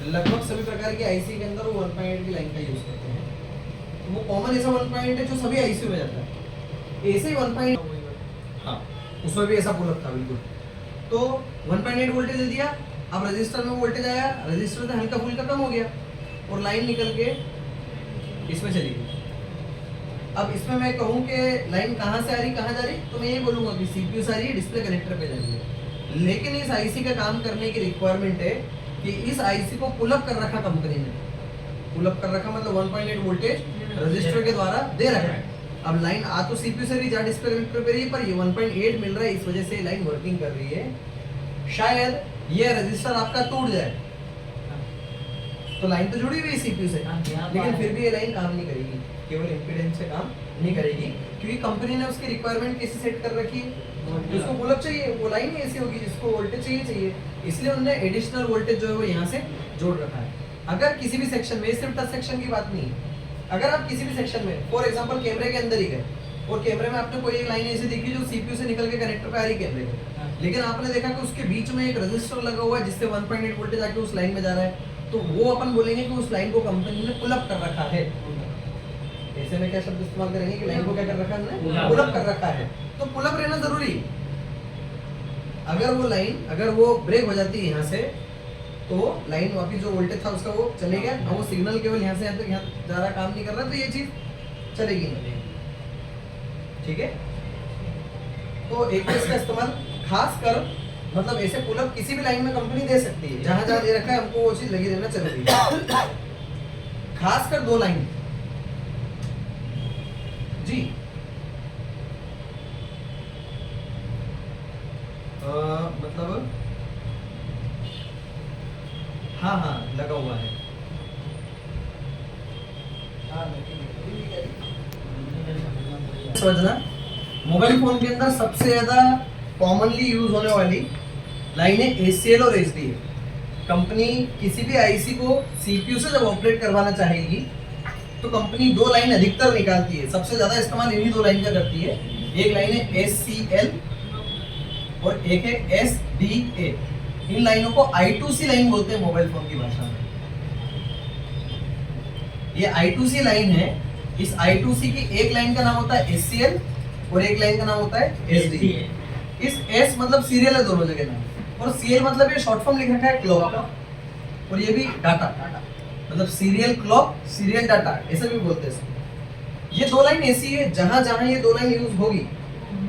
लगभग सभी प्रकार की आईसी के अंदर वो 1.8 की लाइन का यूज करते हैं। तो वो कॉमन ऐसा 1.8 है जो सभी आईसी में जाता है। ऐसे ही 1.8, हाँ उसमें भी ऐसा पुल था बिल्कुल। तो 1.8 वोल्टेज दे दिया, अब रजिस्टर में वोल्टेज आया, रजिस्टर से हल्का फुल्का कम हो गया और लाइन निकल के इसमें चली गई। अब इसमें मैं कहूँ कि लाइन कहाँ से आ रही कहाँ जा रही, तो मैं ये बोलूँगा कि सीपीयू से आ रही है, डिस्प्ले कनेक्टर पे जा रही है। लेकिन इस आईसी का काम करने की रिक्वायरमेंट है कि इस आईसी को पुल अप कर रखा कंपनी ने, पुल अप कर रखा मतलब 1.8 वोल्टेज रजिस्टर के द्वारा दे रखा है। अब लाइन आ तो सीपीयू से रही, जा डिस्प्ले कनेक्टर पे रही, पर ये 1.8 मिल रहा है, इस वजह से लाइन वर्किंग कर रही है। शायद ये रजिस्टर आपका टूट जाए तो लाइन तो जुड़ी हुई है सीपीयू से, लेकिन फिर भी ये लाइन काम नहीं करेगी, केवल इंपीडेंस से काम नहीं करेगी, क्योंकि कंपनी ने उसकी रिक्वायरमेंट कैसे सेट कर रखी है, जिसको पुल अप चाहिए वो लाइन ही ऐसी होगी, जिसको वोल्टेज चाहिए, इसलिए उन्होंने एडिशनल वोल्टेज जो है वो यहाँ से जोड़ रखा है। अगर किसी भी सेक्शन में, सिर्फ टच सेक्शन की बात नहीं है, अगर आप किसी भी सेक्शन में फॉर एग्जांपल कैमरे के अंदर ही गए और कैमरे में आपने कोई एक लाइन ऐसी देखी जो सीपीयू से निकल के कनेक्टर पे आ रही कैमरे के, लेकिन आपने देखा कि उसके बीच में एक रजिस्टर लगा हुआ है जिससे 1.8 वोल्टेज आके उस लाइन में जा रहा है, तो वो अपन बोलेंगे कि उस लाइन को कंपनी ने पुल अप कर रखा है। ऐसे में क्या शब्द इस्तेमाल करेंगे कि लाइन को क्या कर रखा है, पुल अप कर रखा है। तो पुल अप रहना जरूरी है। अगर वो लाइन, अगर वो ब्रेक हो जाती है यहाँ से, तो लाइन वापिस जो वोल्टेज था उसका वो चले गया, और वो सिग्नल केवल यहाँ से यहाँ तक यहाँ ज्यादा काम नहीं कर रहा, तो ये चीज चलेगी नहीं। ठीक है, तो एक तो इसका इस्तेमाल खास कर मतलब ऐसे पुल अप किसी भी लाइन में कंपनी दे सकती है, जहां जहां दे रखा है हमको वो चीज लगी रहना जरूरी है, खास कर दो लाइन जी। मतलब हाँ हाँ लगा हुआ है, समझना। मोबाइल फोन के अंदर सबसे ज्यादा कॉमनली यूज होने वाली लाइन है ACL और SDA। कंपनी किसी भी आईसी को सीपीयू से जब ऑपरेट करवाना चाहेगी तो कंपनी दो लाइन अधिकतर निकालती है, सबसे ज्यादा इस्तेमाल इन्हीं दो लाइन का करती है। एक लाइन है SCL और एक है SDA। इन लाइनों को I2C लाइन बोलते हैं मोबाइल फोन की भाषा में। ये I2C लाइन है, इस I2C की एक लाइन का नाम होता है SCL और एक लाइन का नाम होता है SDA। इस S मतलब सीरियल है दोनों जगह नाम, और CL मतलब ये शॉर्ट फॉर्म लिख रखा है क्लॉक, और ये भी डाटा, मतलब सीरियल क्लॉक, सीरियल डाटा ऐसा भी बोलते हैं। ये दो लाइन ऐसी है जहां जहां ये दो लाइन यूज होगी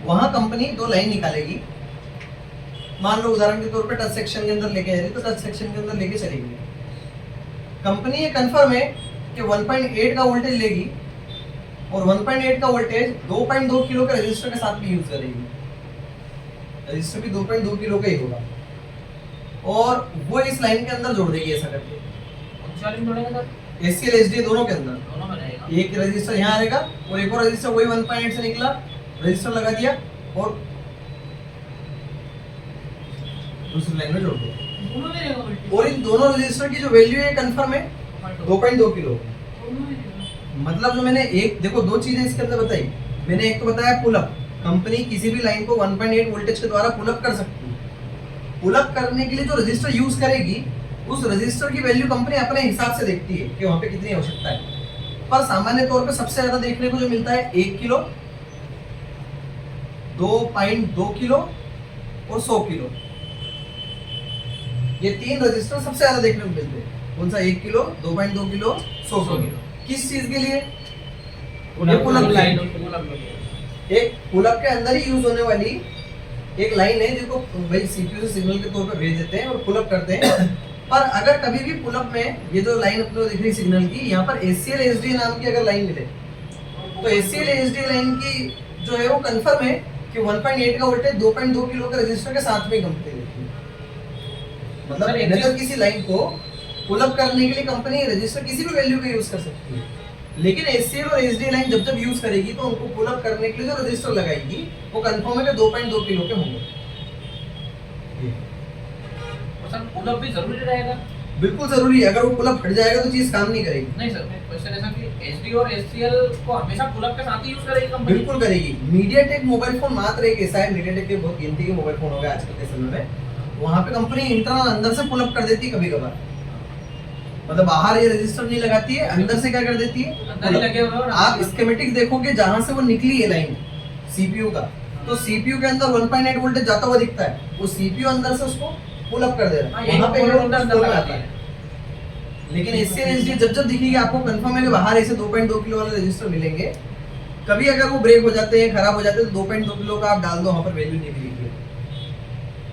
वहां कंपनी दो लाइन निकालेगी। मान लो उदाहरण के तौर पे टच सेक्शन के अंदर लेके जा रही है, तो टच सेक्शन के अंदर लेके चलेगी। कंपनी ये कंफर्म है कि 1.8 का वोल्टेज लेगी और 1.8 का वोल्टेज 2.2 किलो के रजिस्टर के साथ भी यूज करेगी। रजिस्टर भी 2.2 किलो का ही होगा, और वो इस लाइन के अंदर जोड़ देगी ऐसा करके। SCL SDA दोनों के अंदर एक रजिस्टर यहाँ आएगा और एक और रजिस्टर वही 1.8 से निकला, रजिस्टर लगा दिया और दूसरी लाइन में जोड़ दिया, और इन दोनों रजिस्टर की जो वैल्यू है कंफर्म है 2.2 किलो। मतलब जो मैंने एक देखो दो चीजें इसके अंदर बताई, मैंने एक तो बताया पुल अप, कंपनी किसी भी लाइन को 1.8 वोल्टेज के द्वारा पुल अप कर सकती है। पुल अप करने के लिए जो रजिस्टर यूज करेगी उस रजिस्टर की वैल्यू कंपनी अपने हिसाब से देखती है कि वहां पे कितनी आवश्यकता है, पर सामान्य तौर पे सबसे ज्यादा देखने को जो मिलता है 1 किलो, 2.2 किलो और 100 किलो। ये तीन रजिस्टर सबसे ज्यादा देखने को मिलते हैं। कौन सा? 1 किलो, 2.2 किलो, 100 किलो। किस चीज के लिए? Pull up line. एक पुल अप के अंदर ही यूज होने वाली एक लाइन है जिसको भाई सीपीयू से सिग्नल के तौर पे भेज देते हैं और पुल अप करते हैं। पर अगर कभी भी पुल अप में ये जो लाइन अपने को दिख रही सिग्नल की, यहाँ पर SCL SDA नाम की अगर लाइन मिले तो SCL SDA लाइन की जो है वो कंफर्म है कि 1.8 का वोल्टेज 2.2 किलो के रजिस्टर के साथ में कंपनी देती है। मतलब अगर किसी लाइन को पुल अप करने के लिए कंपनी रजिस्टर किसी भी वैल्यू का यूज कर सकती है, लेकिन SCL और SDA लाइन जब जब यूज करेगी तो उनको पुल अप करने के लिए जो रजिस्टर लगाएगी वो कंफर्म है कि 2.2 किलो के होंगे। सर पुल अप भी जरूरी रहेगा? बिल्कुल जरूरी है। अगर वो पुल अप हट जाएगा तो चीज काम नहीं करेगी। नहीं सर, क्वेश्चन ऐसा कि SD और SCL को हमेशा पुल अप के साथ ही यूज करेगी कंपनी? बिल्कुल करेगी। मीडियाटेक मोबाइल फोन मात्र एक ऐसा है, मीडियाटेक के बहुत गिनती के मोबाइल फोन हो गए आजकल के समय में, वहां पे कंपनी इंटरनल अंदर से पुल अप कर देती है कभी कभार। मतलब बाहर ये रजिस्टर नहीं लगाती है, अंदर से क्या कर देती है, अंदर ही लगे हुए हो ना। आप स्कीमेटिक देखोगे जहां से वो निकली है लाइन सीपीयू का, तो सीपीयू के अंदर 1.8 वोल्टेज जाता हुआ दिखता है, वो सीपीयू अंदर से उसको पुल अप कर दे रहा है, वहां पे अंदर में लगाती आता है। है। लेकिन एससीएल एसडी जब जब दिखेगी आपको कंफर्म है कि बाहर ऐसे 2.2 किलो वाले रजिस्टर मिलेंगे। कभी अगर वो ब्रेक हो जाते हैं, खराब हो जाते हैं, तो 2.2 किलो का आप डाल दो, वहां पर वैल्यू नहीं मिलेगी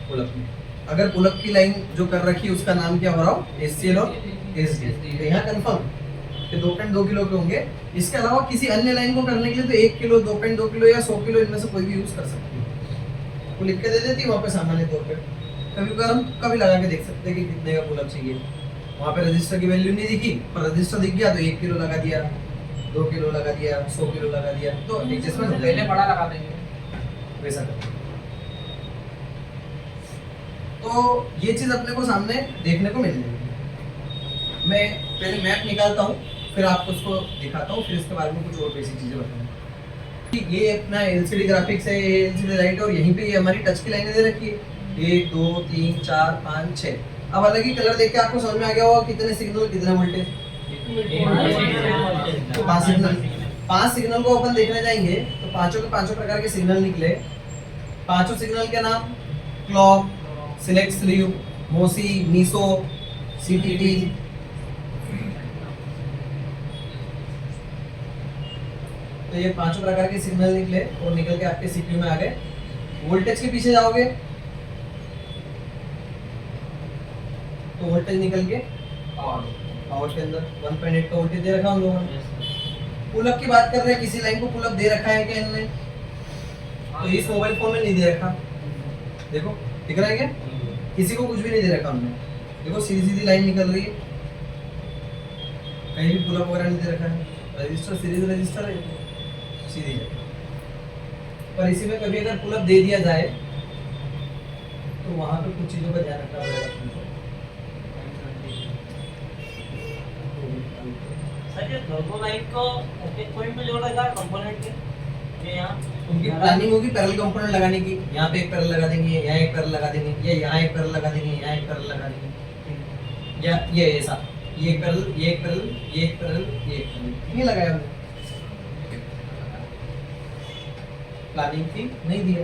पुलअप में। अगर पुलअप की लाइन जो कर रखी है उसका नाम क्या हो रहा हो, एससीएल और एसडी, तो यहाँ कंफर्म कि 2.2 किलो के होंगे। इसके अलावा किसी अन्य लाइन को करने के लिए तो 1 किलो, 2.2 किलो या 100 किलो इनमें से कोई भी यूज कर सकती है। वो लिख के दे देती है वहाँ पे सामान्य तौर पे। कभी कभी हम कभी लगा के देख सकते हैं कि कितने का पुलअप चाहिए। वहाँ पे रजिस्टर की वैल्यू नहीं दिखी, पर रजिस्टर दिख गया तो 1 किलो लगा दिया, 2 किलो लगा दिया, 100 किलो लगा दिया, तो एडजस्टमेंट हो पहले जाएगा, बड़ा लगा देंगे। वैसा करते हैं। तो ये चीज अपने को सामने देखने को मिल जाएगी। मैं पहले मैप निकालता हूँ, फिर आपको उसको दिखाता हूँ, फिर इसके बारे में कुछ और बेसिक चीजें बताऊंगा। ये अपना एलसीडी ग्राफिक्स है, ये एलसीडी लाइट है, और यहीं पे ये हमारी टच की लाइनें दे रखी है 1 2 3 4 5 6। अब अलग ही कलर देख के आपको समझ में आ गया होगा कितने सिग्नल कितने वोल्टेज, 5 सिग्नल। 5 सिग्नल को अपन देखने जाएंगे तो पांचों के पांचों प्रकार के सिग्नल निकले। पांचों सिग्नल के नाम क्लॉक, सिलेक्ट स्लीव, मोसी, मीसो, सीटीटी। तो ये पांचों प्रकार के सिग्नल निकले और निकल के आपके सीपीयू में आ गए। वोल्टेज के पीछे जाओगे तो वोल्टेज निकल के पावर के अंदर 1.8 का वोल्टेज दे रखा हम लोगों ने। पुलअप की बात कर रहे हैं, किसी लाइन को पुलअप दे रखा है क्या इनने, तो इस मोबाइल फोन में नहीं दे रखा। देखो दिख रहा है क्या, किसी को कुछ भी नहीं दे रखा हमने। देखो सीधी सीधी लाइन निकल रही है, कहीं भी पुलअप वगैरह नहीं दे रखा है। रजिस्टर सीरीज रजिस्टर है, सीधी जाए। पर इसी में कभी अगर पुलअप दे दिया जाए तो वहां पे कुछ चीजों का ध्यान रखना पड़ेगा तुमको। सर ये टर्बो लाइट को एक पॉइंट पे जोड़ेगा कंपोनेंट के, ये यहाँ उनकी प्लानिंग होगी पैरेलल कंपोनेंट लगाने की। यहाँ पे एक पैरेलल लगा देंगे, यहाँ एक पैरेलल लगा देंगे, या यहाँ एक पैरेलल लगा देंगे, यहाँ एक पैरेलल लगा देंगे, या ये ऐसा, ये एक पैरेलल, ये एक पैरेलल, ये एक पैरेलल, ये एक पैरेलल नहीं लगाया हमने। प्लानिंग थी, नहीं दिया।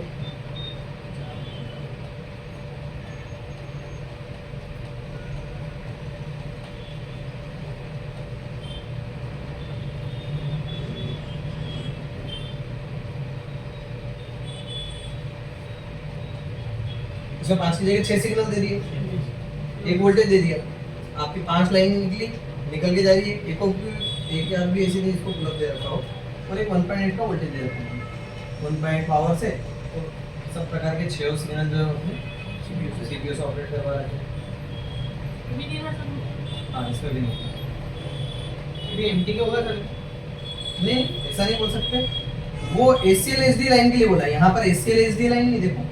इसमें 5 की जगह 6 सिग्नल दे दिए, 1 वोल्टेज दे दिया। आपकी 5 लाइन निकली, निकल के जा रही है। एक यार भी ऐसी नहीं इसको पुलअप दे रखा हो, और एक 1.8 का वोल्टेज दे रखा है 1.8 पावर से। और सब प्रकार के 6 सिग्नल जो है सीपीयू से ऑपरेट करवा रहे हैं। हाँ इसमें भी नहीं, ये एमटी के होगा सर। नहीं ऐसा नहीं बोल सकते। वो एससीएल एसडी लाइन के लिए बोला, यहाँ पर एससीएल एसडी लाइन नहीं। देखो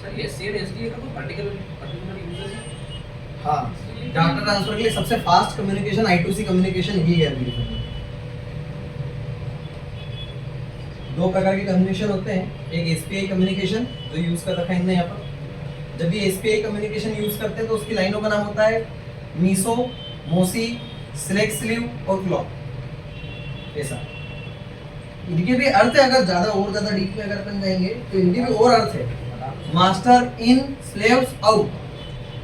सर ये एससीएल एसडी का कोई पर्टिकुलर यूजेस है? हाँ, डाटा ट्रांसफर के लिए सबसे फास्ट कम्युनिकेशन I2C कम्युनिकेशन ही है अभी। 2 प्रकार के कम्युनिकेशन होते हैं, एक एसपीआई कम्युनिकेशन जो यूज कर रखा है इनने यहाँ पर। जब भी एसपीआई कम्युनिकेशन यूज करते हैं तो उसकी लाइनों का नाम होता है मीसो, मोसी, सिलेक्ट स्लीव और क्लॉक। ऐसा इनके भी अर्थ है, अगर ज्यादा और ज्यादा डीप में अगर अपन जाएंगे तो इनके भी और अर्थ है। मास्टर इन, स्लेव्स आउट,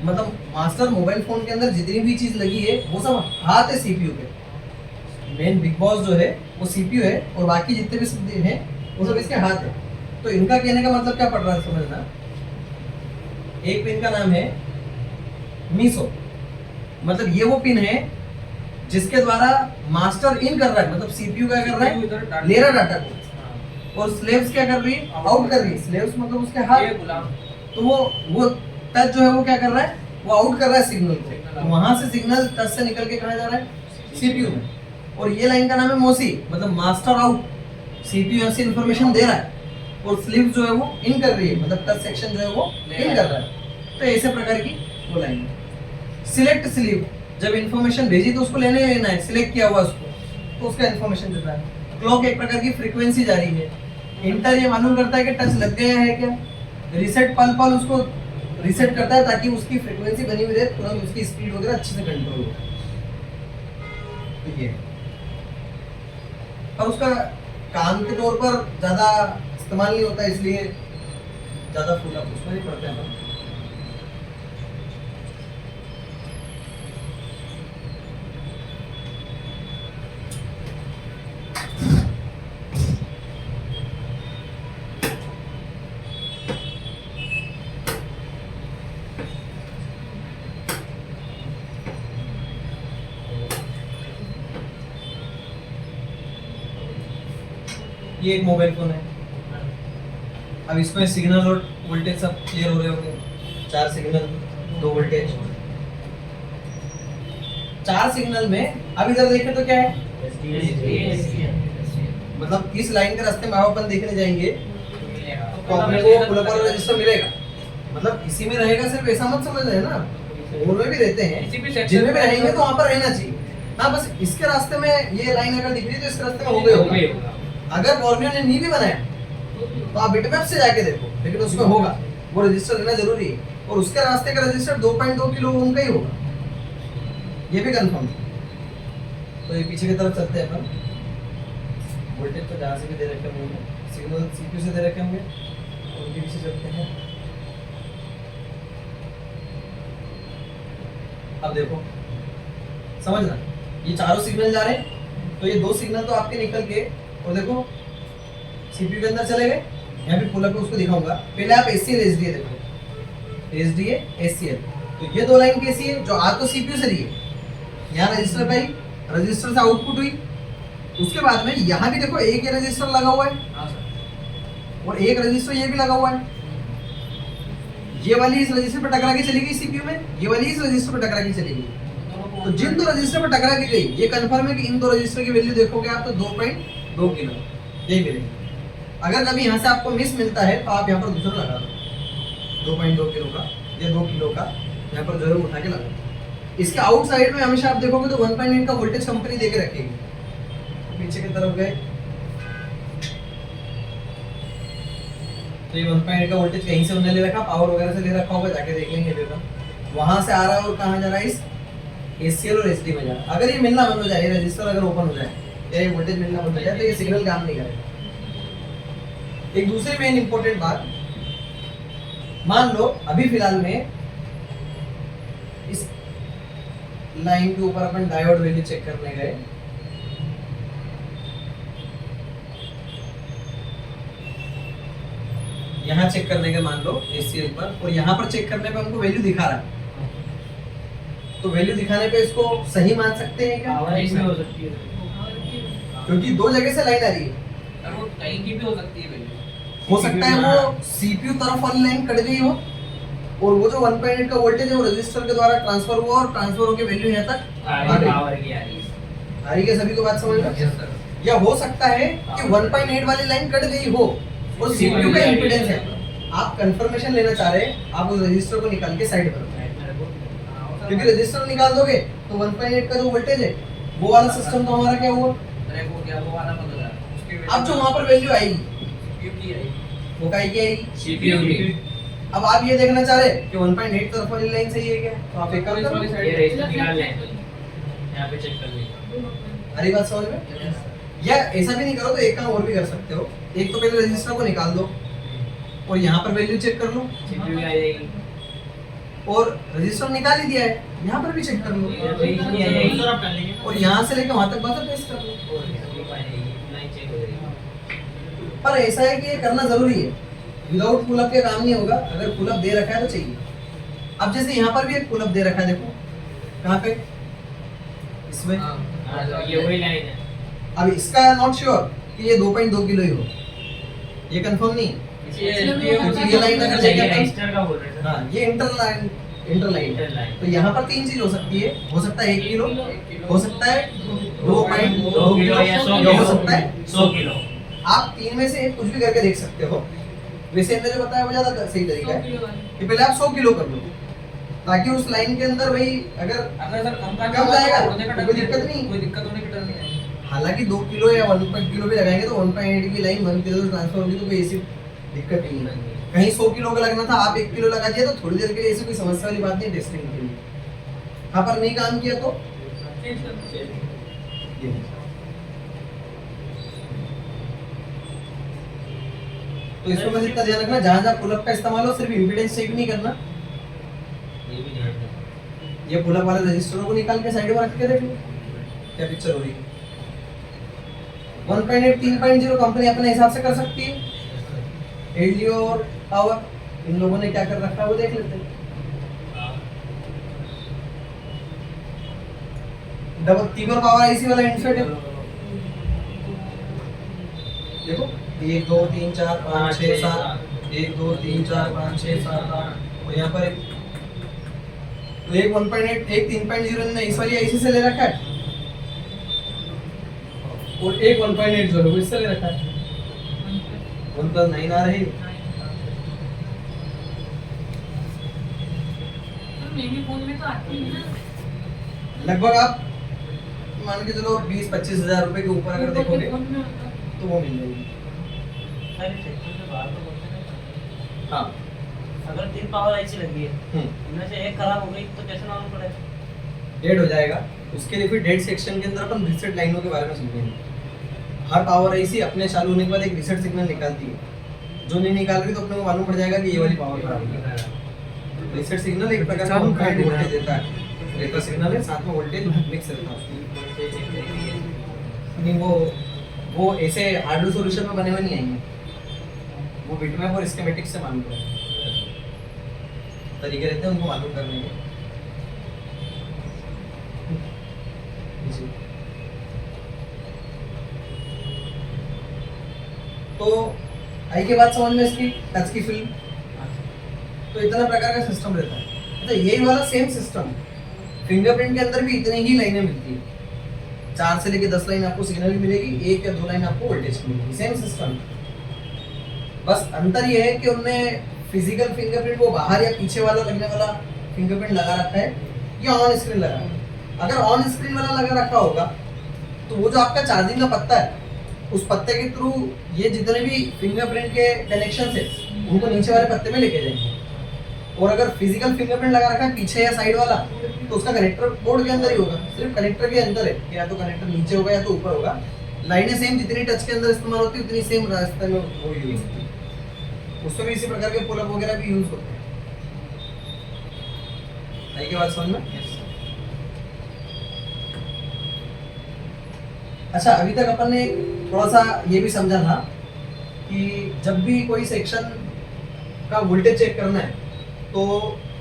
मतलब मास्टर मोबाइल फोन के अंदर जितनी भी चीज लगी है वो सब हाथ है सीपीयू के। मेन बिग बॉस जो है वो सीपीयू है, और बाकी जितने भी हैं वो सब इसके हाथ है। तो इनका कहने का मतलब क्या पड़ रहा है समझना। एक पिन का नाम है मीसो, मतलब ये वो पिन है जिसके द्वारा मास्टर इन कर रहा है, मतलब सीपीयू क्या कर रहा है, ले रहा डाटा को, और स्लेव्स क्या कर रही है, आउट कर रही है। स्लेव्स मतलब उसके हाथ, ये गुलाम। तो वो टच जो है वो क्या कर रहा है, वो आउट कर रहा है सिग्नल को। तो वहां से सिग्नल टच से निकल के कहाँ जा रहा है, सीपीयू में। और ये लाइन का नाम है मोसी, मतलब मास्टर आउट, सीपीयू ऐसी इंफॉर्मेशन दे रहा है, और स्लीव जो है वो इन कर रही है, मतलब टच सेक्शन जो है वो इन कर रहा है। तो ऐसे प्रकार की वो लाइन है। सिलेक्ट स्लीव, जब इंफॉर्मेशन भेजी तो उसको लेने लेना है, सिलेक्ट किया हुआ उसको, तो उसका इंफॉर्मेशन देता है। क्लॉक एक प्रकार की फ्रीक्वेंसी जारी है। इंटर ये मालूम करता है कि टच लग गया है क्या। रिसेट पल पल उसको रीसेट करता है ताकि उसकी फ्रीक्वेंसी बनी हुई रहे, तुरंत उसकी स्पीड वगैरह अच्छे से कंट्रोल हो। तो ये और उसका काम के तौर पर ज़्यादा इस्तेमाल नहीं होता, इसलिए ज़्यादा फूल आप उसमें नहीं पड़ते हैं। ये एक मोबाइल फोन है। अब इसमें सिग्नल और वोल्टेज सब क्लियर हो रहे होंगे। 4 सिग्नल 2 वोल्टेज। 4 सिग्नल में अब इधर देखें तो क्या है, मतलब इस लाइन के रास्ते में अपन देखने जाएंगे तो अपने को पुल अप और रजिस्टर मिलेगा। मतलब इसी में रहेगा सिर्फ ऐसा मत समझ रहे ना, उनमें भी रहते हैं, जिनमें भी रहेंगे तो वहाँ पर रहना चाहिए। हाँ, बस इसके रास्ते में ये लाइन अगर दिख रही है तो इसके रास्ते में हो गए होगा। अगर बॉर्नियो ने नहीं भी बनाया तो आप बिटमैप से जाके देखो, लेकिन उसमें होगा, वो रजिस्टर लेना जरूरी है। और उसके रास्ते का रजिस्टर 2.2 किलो ओम का ही होगा, ये भी कंफर्म है। तो ये पीछे की तरफ चलते हैं अपन। वोल्टेज तो जहाँ से भी दे रखे होंगे, सिग्नल सीपीयू से दे रखे होंगे, उनके पीछे चलते हैं। अब देखो, समझना, ये चारों सिग्नल जा रहे हैं, तो ये 2 सिग्नल तो आपके निकल के, और देखो सीपीयू के अंदर चले गए। यहाँ पे पुल अप पे उसको दिखाऊंगा। पहले आप एससीएल एसडीए देखो, एसडीए एससीएल, तो ये 2 लाइन कैसी है, जो आ तो सीपीयू से रही है, यहाँ रजिस्टर पे आई, रजिस्टर से आउटपुट हुई। उसके बाद में यहाँ भी देखो एक ये रजिस्टर लगा हुआ है और एक रजिस्टर ये भी लगा हुआ है। ये वाली इस रजिस्टर पर टकरा के चली गई सीपीयू में, ये वाली इस रजिस्टर पर टकरा के चली गई। तो जिन 2 रजिस्टर पर टकरा के गई, ये कंफर्म है कि इन 2 रजिस्टर की वैल्यू देखोगे आप तो 2.2 किलो यही मिलेगी। अगर कभी यहाँ से आपको मिस मिलता है तो आप यहाँ पर दूसरा लगा दो, 2.2 किलो का या 2 किलो का यहाँ पर जरूर उठा के लगा दो। इसके आउटसाइड में हमेशा आप देखोगे तो 1.8 का वोल्टेज कंपनी देके रखेगी। पीछे की तरफ गए तो ये 1.8 का वोल्टेज कहीं से उन्होंने ले रखा, पावर वगैरह से ले रखा होगा, जाके देख लेंगे बेटा। वहां से आ रहा है और कहाँ जा रहा है, इस एससीएल और एसडी में जा रहा है। अगर ये मिलना बंद हो जाए, ये रजिस्टर अगर ओपन हो जाए या ये वोल्टेज मिलना बंद हो जाए तो ये सिग्नल काम नहीं करेगा। एक दूसरी मेन इंपॉर्टेंट बात, मान लो अभी फिलहाल में इस लाइन के ऊपर अपन डायोड वैल्यू चेक करने गए, यहाँ चेक करने के मान लो एससीएल पर, और यहाँ पर चेक करने पे हमको वैल्यू दिखा रहा है, तो वैल्यू दिखाने पे इसको सही मान सकते हैं क्या? हो सकती है, क्योंकि 2 जगह से लाइन आ रही है। वो कहीं की भी हो सकती है वैल्यू। हो सकता है वो सीपीयू तरफ वाली लाइन कट गई हो और वो जो 1.8 का वोल्टेज है वो रजिस्टर के द्वारा ट्रांसफर हुआ और ट्रांसफर होकर वैल्यू यहाँ तक आ रही है। सभी को बात समझ में? या हो सकता है कि 1.8 वाली लाइन कट गई हो और सीपीयू का इंपीडेंस है, आप कंफर्मेशन लेना चाह रहे हैं, आप उस रजिस्टर को निकाल के साइड पर, क्योंकि रजिस्टर निकाल दोगे तो 1.8 का जो वोल्टेज है वो वाला सिस्टम तो हमारा क्या हुआ, अब जो वहां पर वैल्यू आएगी वो काय की आएगी, सीपीयू की। अब आप ये देखना चाह रहे हैं कि 1.8 तरफ वाली लाइन सही है क्या, तो आप एक काम करो, ये रजिस्टर निकाल लें, यहाँ पे चेक कर लें। हरी बात समझ में? या ऐसा भी नहीं करो तो एक काम और भी कर सकते हो, एक तो पहले रजिस्टर को निकाल दो और यहाँ पर वैल्यू चेक कर लो, सीपीयू भी आ जाएगी, और रजिस्टर निकाल ही दिया है, यहाँ पर भी चेक कर लो, और यहाँ से लेकर वहां तक बात पेस्ट कर लो। पर ऐसा है कि ये करना जरूरी है, विदाउट पुल अप के काम नहीं होगा। अगर पुल अप दे रखा है तो चाहिए। अब जैसे यहाँ पर भी एक पुल अप दे रखा है, देखो कहाँ पे, इसमें ये वही लाइन है। अब इसका नॉट श्योर कि ये 2.2 किलो ही हो, ये कंफर्म नहीं, क्योंकि ये लाइन अगर लेके अपन, रजिस्टर का बोल रहे हैं। हाँ ये इंटर लाइन, तो यहाँ पर 3 चीज हो सकती है, हो सकता है 1 किलो, हो सकता है 2.2 किलो, या हो सकता है 100 किलो। आप 3 में से कुछ भी करके देख सकते हो। वैसे इन्होंने जो बताया वो ज्यादा सही तरीका है कि पहले आप 100 किलो कर लो, ताकि उस लाइन के अंदर वही अगर सर कम जाएगा तो कोई दिक्कत नहीं, कोई दिक्कत होने की डर नहीं है। हालांकि 2 किलो या 1 किलो भी लगाएंगे तो 1.8 की लाइन 1 किलो ट्रांसफर होगी तो कोई ऐसी दिक्कत नहीं है। कहीं 100 किलो का लगना था, आप 1 किलो लगा दिया तो थोड़ी देर के लिए ऐसी कोई समस्या वाली बात नहीं टेस्टिंग के लिए। यहाँ पर नहीं काम किया तो ये। तो इसको बस इतना ध्यान रखना, जहां जहां पुल अप का इस्तेमाल हो सिर्फ इम्पीडेंस चेक नहीं करना। ये भी ध्यान रखना। ये पुल अप वाले रजिस्टरों को निकाल के साइड में रख के देख लो क्या पिक्चर हो रही है। 1.8 3.0 कंपनी अपने हिसाब से कर सकती है। एलडीओ और पावर इन लोगों ने क्या कर रखा है वो देख लेते हैं। डबल तीबर पावर आईसी वाला इनफेट है, देखो 1 2 3 4 5 6 7 1 2 3 4 5 6 7 8 और यहाँ पर तो एक 1.8 एक 3.0 ने इस वाली आईसी से ले रखा है और एक 1.8 जो है वो इससे ले रखा है। 1+9 आ रही है। मेरे फोन में तो आती है ना। लगभग आप मान के चलो 20-25 हजार रुपए के ऊपर अगर देखोगे फोन में होता है। तो वो मिल जाएगी। सारे सेक्शन से बाहर तो बोलते हैं। हाँ अगर 3 पावर आईसी लगी है, इनमें से एक खराब हो गई तो कैसे मालूम पड़ेगा? डेड हो जाएगा। उसके लिए फिर डेड सेक्शन के अंदर अपन रीसेट लाइनों के बारे में समझेंगे। हर पावर आईसी अपने चालू होने के बाद एक रीसेट सिग्नल निकालती है। जो नहीं निकाल रही तो अपने को मालूम पड़ जाएगा कि ये वाली पावर खराब है। रीसेट सिग्नल एक प्रकार का वोल्टेज देता है, डेटा सिग्नल है, साथ में वोल्टेज मिक्स रहता है। नहीं वो ऐसे हार्डवेयर सॉल्यूशन में बने हुए नहीं आएंगे, वो बिटमैप और स्कीमेटिक से मालूम पड़ेगा। तरीके रहते हैं उनको मालूम करने के। जी। तो आई के बाद समझ में इसकी टच की फिल्म, तो इतना प्रकार का सिस्टम रहता है। अच्छा यही वाला सेम सिस्टम फिंगरप्रिंट के अंदर भी इतनी ही लाइनें मिलती है। 4 से लेके 10 लाइन आपको सिग्नल की मिलेगी, 1 या 2 लाइन आपको वोल्टेज की मिलेगी। सेम सिस्टम, बस अंतर ये है कि उनमें फिजिकल फिंगरप्रिंट वो बाहर या पीछे वाला लगने वाला फिंगरप्रिंट लगा रखा है या ऑन स्क्रीन लगा है। अगर ऑन स्क्रीन वाला लगा रखा होगा तो वो जो आपका चार्जिंग का पत्ता है उस पत्ते के थ्रू ये जितने भी फिंगरप्रिंट के कनेक्शन है उनको नीचे वाले पत्ते में लेके जाएंगे। और अगर फिजिकल फिंगरप्रिंट लगा रखा है पीछे या साइड वाला तो उसका कनेक्टर बोर्ड के अंदर ही होगा, सिर्फ कनेक्टर के अंदर है कि या तो कनेक्टर mək होगा या तो ऊपर होगा। लाइनें सेम जितनी टच के अंदर इस्तेमाल होती है उतनी सेम रास्ते में वो यूज होती है। उसमें भी इसी प्रकार के पुल अप वगैरह भी यूज होते हैं। आई के बात समझ में? अच्छा अभी तक अपन ने थोड़ा सा ये भी समझा था कि जब भी कोई सेक्शन का वोल्टेज चेक करना है तो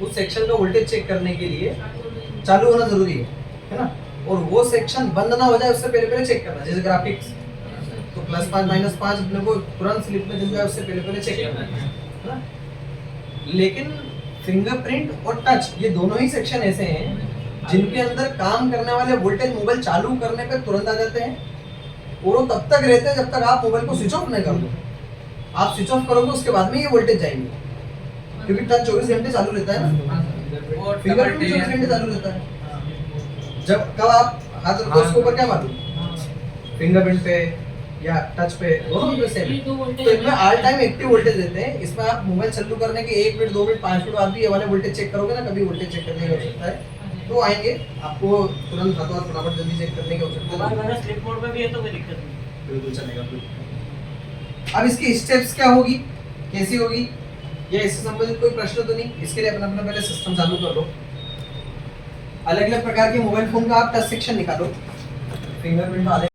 उस सेक्शन का वोल्टेज चेक करने के लिए चालू होना जरूरी है ना। और वो सेक्शन बंद ना हो जाए उससे पहले पहले चेक करना। जैसे ग्राफिक्स तो +5 -5 अपने को तुरंत स्लिप में दिख जाए उससे पहले पहले चेक करना है ना। लेकिन फिंगरप्रिंट और टच ये दोनों ही सेक्शन ऐसे हैं जिनके अंदर काम करने वाले वोल्टेज मोबाइल चालू करने पे तुरंत आ जाते हैं और वो तब तक रहते हैं जब तक आप मोबाइल को स्विच ऑफ नहीं कर दो। आप स्विच ऑफ करोगे उसके बाद में ये वोल्टेज जाएंगे, क्योंकि टच 24 घंटे चालू रहता है ना, फिंगरप्रिंट 24 घंटे चालू रहता है। जब कब आप हाथ रखो उसके ऊपर क्या मालूम, फिंगरप्रिंट पे या टच पे, दोनों पे सेम। तो इनमें ऑल टाइम एक्टिव वोल्टेज देते हैं। इसमें आप मोबाइल चालू करने के 1 मिनट 2 मिनट 5 मिनट बाद भी ये वाले वोल्टेज चेक करोगे ना, कभी वोल्टेज चेक करने की आवश्यकता है तो आएंगे आपको तुरंत हाथों हाथ फटाफट जल्दी चेक करने की आवश्यकता मोबाइल है। मेरा स्लिप मोड में भी है तो कोई दिक्कत नहीं। बिल्कुल चलेगा बिल्कुल। अब इसकी स्टेप्स क्या होगी, कैसी होगी, या इससे संबंधित कोई प्रश्न तो नहीं? इसके लिए अपना अपना पहले सिस्टम चालू कर लो। अलग अलग प्रकार के मोबाइल फोन का आप टच सेक्शन निकालो, फिंगरप्रिंट वाले